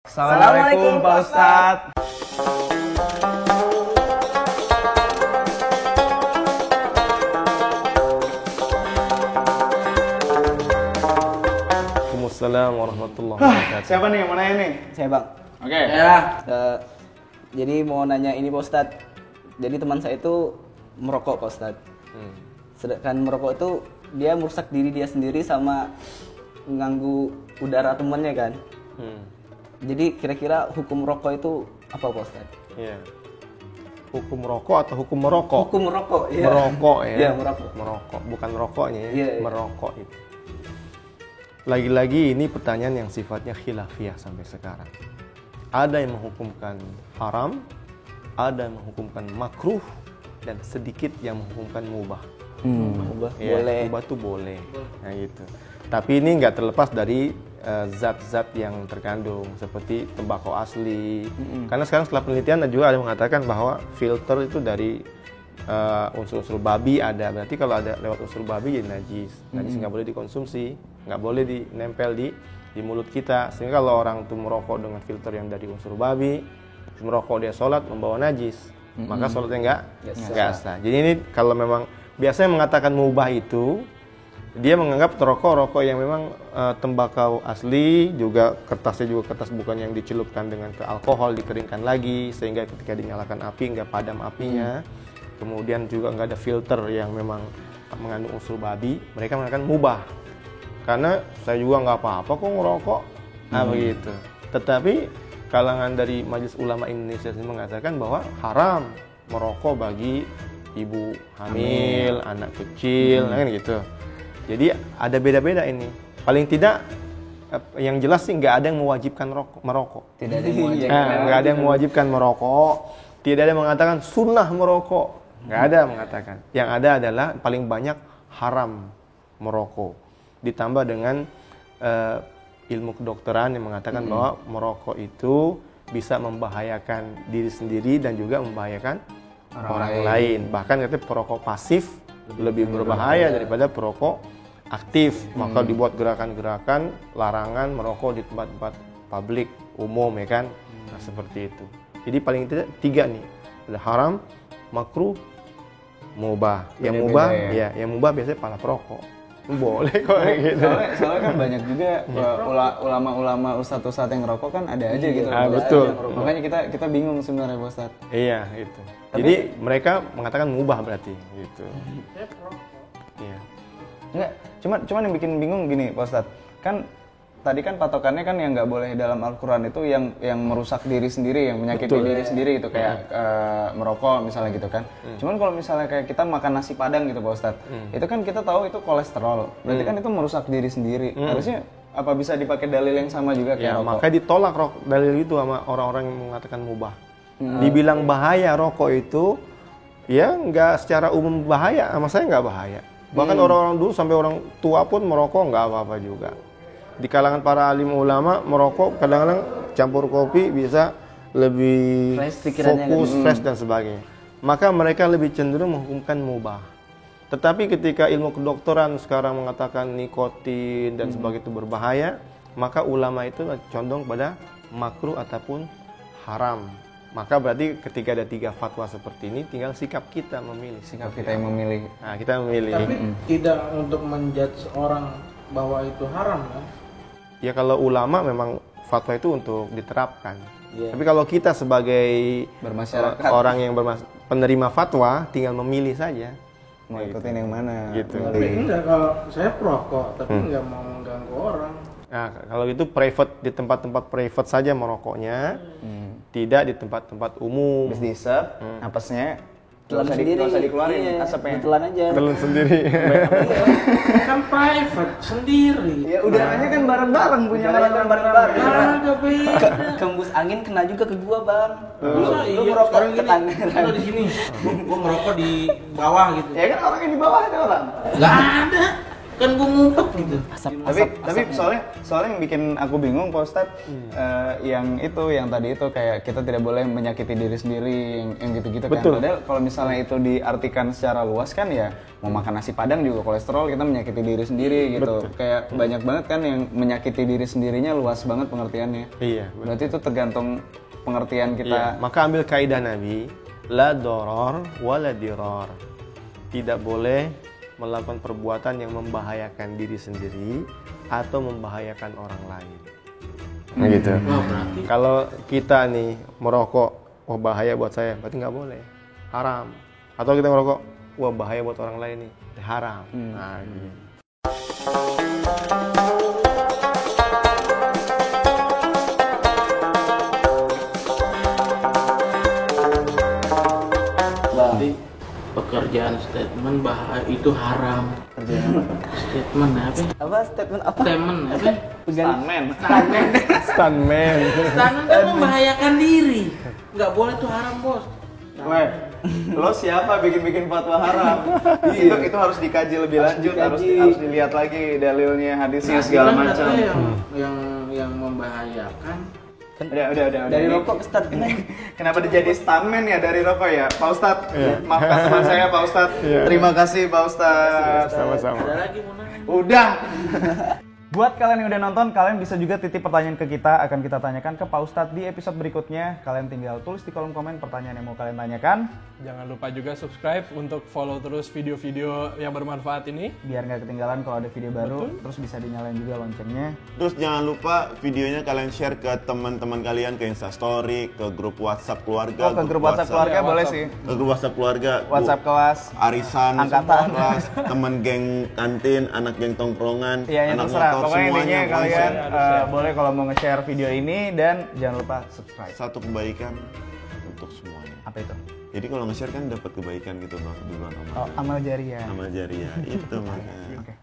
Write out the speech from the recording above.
Assalamualaikum Pak Ustadz. Waalaikumsalam warahmatullahi wabarakatuh. Siapa nih yang mau nanya nih? Saya Bang. Oke. Ya. Jadi mau nanya ini Pak Ustadz. Jadi teman saya itu merokok Pak Ustadz. Sedangkan merokok itu dia merusak diri dia sendiri sama mengganggu udara temannya kan. Jadi kira-kira hukum merokok itu apa Pak Ustadz? Iya. Hukum rokok atau hukum merokok? Hukum merokok, ya. Merokok ya. Iya, merokok. Merokok, bukan rokoknya ya. Iya, iya. Merokok itu. Lagi-lagi ini pertanyaan yang sifatnya khilafiyah sampai sekarang. Ada yang menghukumkan haram, ada yang menghukumkan makruh, dan sedikit yang menghukumkan mubah. Ubah Ya, boleh. mubah tuh boleh. Nah gitu. Tapi ini nggak terlepas dari zat-zat yang terkandung seperti tembakau asli. Karena sekarang setelah penelitian juga ada yang mengatakan bahwa filter itu dari unsur-unsur babi ada. Berarti kalau ada lewat unsur babi jadi najis. Najis nggak boleh dikonsumsi, nggak boleh dinempel di mulut kita. Sehingga kalau orang itu merokok dengan filter yang dari unsur babi, merokok dia sholat membawa najis, maka sholatnya nggak sah. Jadi ini kalau memang biasanya mengatakan mubah itu dia menganggap rokok yang memang tembakau asli, juga kertasnya juga kertas bukan yang dicelupkan dengan ke alkohol, dikeringkan lagi sehingga ketika dinyalakan api nggak padam apinya. Kemudian juga nggak ada filter yang memang mengandung unsur babi, mereka mengatakan mubah. Karena saya juga nggak apa-apa kok ngerokok, begitu. Tetapi kalangan dari Majelis Ulama Indonesia sendiri mengatakan bahwa haram merokok bagi ibu hamil, anak kecil, kan gitu. Jadi ada beda-beda ini. Paling tidak yang jelas sih nggak ada yang mewajibkan merokok. Tidak ada yang mewajibkan. Nggak ada yang mewajibkan merokok. Tidak ada yang mengatakan sunnah merokok. Nggak ada yang mengatakan. Yang ada adalah paling banyak haram merokok. Ditambah dengan ilmu kedokteran yang mengatakan bahwa merokok itu bisa membahayakan diri sendiri dan juga membahayakan orang lain. Bahkan katanya perokok pasif lebih berbahaya daripada perokok aktif. Maka dibuat gerakan-gerakan larangan merokok di tempat-tempat publik umum, ya kan. Nah, seperti itu. Jadi paling tidak 3 nih, ada haram, makruh, mubah. Yang mubah ya, yang mubah biasanya pala perokok. Boleh kok gitu. Soalnya kan banyak juga ulama-ulama ustadz-ustadz yang ngerokok kan ada aja gitu. Betul. Makanya kita bingung sebenarnya Pak Ustadz. Iya, itu. Jadi mereka mengatakan mubah berarti gitu. Iya. Enggak, cuman yang bikin bingung gini Pak Ustadz. Kan tadi kan patokannya kan yang nggak boleh dalam Al-Quran itu yang merusak diri sendiri, yang menyakiti diri sendiri itu kayak merokok misalnya gitu kan. Cuman kalau misalnya kayak kita makan nasi padang gitu Pak Ustadz, itu kan kita tahu itu kolesterol. Berarti kan itu merusak diri sendiri. Harusnya apa bisa dipakai dalil yang sama juga kayak rokok? Maka ditolak dalil itu sama orang-orang yang mengatakan mubah. Dibilang bahaya rokok itu, ya nggak secara umum bahaya, sama saya nggak bahaya. Bahkan orang-orang dulu sampai orang tua pun merokok nggak apa-apa juga. Di kalangan para alim ulama merokok kadang-kadang campur kopi bisa lebih fokus, fresh dan sebagainya. Maka mereka lebih cenderung menghukumkan mubah. Tetapi ketika ilmu kedokteran sekarang mengatakan nikotin dan sebagainya itu berbahaya, maka ulama itu condong pada makruh ataupun haram. Maka berarti ketika ada 3 fatwa seperti ini, tinggal sikap kita memilih. Sikap kita yang memilih. Nah, kita memilih. Tapi tidak untuk menjudge orang bahwa itu haram kan? Ya kalau ulama memang fatwa itu untuk diterapkan. Tapi kalau kita sebagai Bermasyarakat. orang yang penerima fatwa, tinggal memilih saja. Mau ikutin yang mana? Gitu. Tapi enggak, kalau saya perokok tapi enggak mau mengganggu orang. Nah, kalau itu private, di tempat-tempat private saja merokoknya, tidak di tempat-tempat umum. Habis diisep, napasnya Telan sendiri. nggak usah dikeluarin asapnya. Ditelan aja. Telan sendiri. Kan private sendiri. Ya udaranya kan bareng-bareng punya orang bareng-bareng. Agak beda. Kembus angin kena juga ke gua, Bang. Masa Lu iya, merokok sekarang ke gini, tangan. lu di sini, gua ngerokok di bawah gitu. Ya kan orang yang di bawah ada orang. Nggak ada. Kan gua ngumpet gitu. Tapi soalnya yang bikin aku bingung Pak Ustadz, yang tadi itu kayak kita tidak boleh menyakiti diri sendiri yang gitu-gitu kan. Betul. Padahal kalau misalnya itu diartikan secara luas kan ya mau makan nasi padang juga kolesterol, kita menyakiti diri sendiri gitu. Kayak banyak banget kan yang menyakiti diri sendirinya, luas banget pengertiannya. Iya, betul. Berarti itu tergantung pengertian kita. Iya, maka ambil kaidah Nabi, la doror wala diror. Tidak boleh melakukan perbuatan yang membahayakan diri sendiri atau membahayakan orang lain. Nah gitu. Berarti Kalau kita nih merokok, wah bahaya buat saya, berarti nggak boleh, haram. Atau kita merokok, wah bahaya buat orang lain nih, haram. Nah, gitu. berarti pekerjaan statement itu haram. Statement apa? Apa statement apa? Statement apa? Stuntman. Statement. Stuntman. Statement kan membahayakan diri. Nggak boleh tuh haram bos. Weh, lo siapa bikin fatwa haram? itu harus dikaji lebih lanjut, harus dilihat lagi dalilnya, hadisnya segala Kan macam. katanya yang membahayakan. Udah. Dari Ini- rokok ke start ini. Kenapa dia jadi stuntman ya dari rokok ya? Pak Ustadz, maafkan teman saya Pak Ustadz. Iya. Terima kasih Pak Ustadz. Sama-sama. Ada lagi mau nanya? Udah. Buat kalian yang udah nonton, kalian bisa juga titip pertanyaan ke kita, akan kita tanyakan ke Pak Ustadz di episode berikutnya. Kalian tinggal tulis di kolom komen pertanyaan yang mau kalian tanyakan, Jangan lupa juga subscribe untuk follow terus video-video yang bermanfaat ini. biar nggak ketinggalan kalau ada video baru. Terus bisa dinyalain juga loncengnya. Terus jangan lupa videonya kalian share ke teman-teman kalian, ke Instastory, ke grup WhatsApp keluarga. Ke grup WhatsApp keluarga boleh sih. Ke grup WhatsApp keluarga. WhatsApp kelas. Arisan, Angkatan. kelas, teman geng kantin, anak geng tongkrongan, Iya, yang anak terserah. motor, Pokoknya intinya semuanya kalian share. boleh kalau mau nge-share video ini, dan jangan lupa subscribe. Satu kebaikan untuk semuanya. Apa itu? Jadi kalau nge-share kan dapat kebaikan gitu bang, duluan Oh, amal jariah. amal jariah itu makanya. Oke.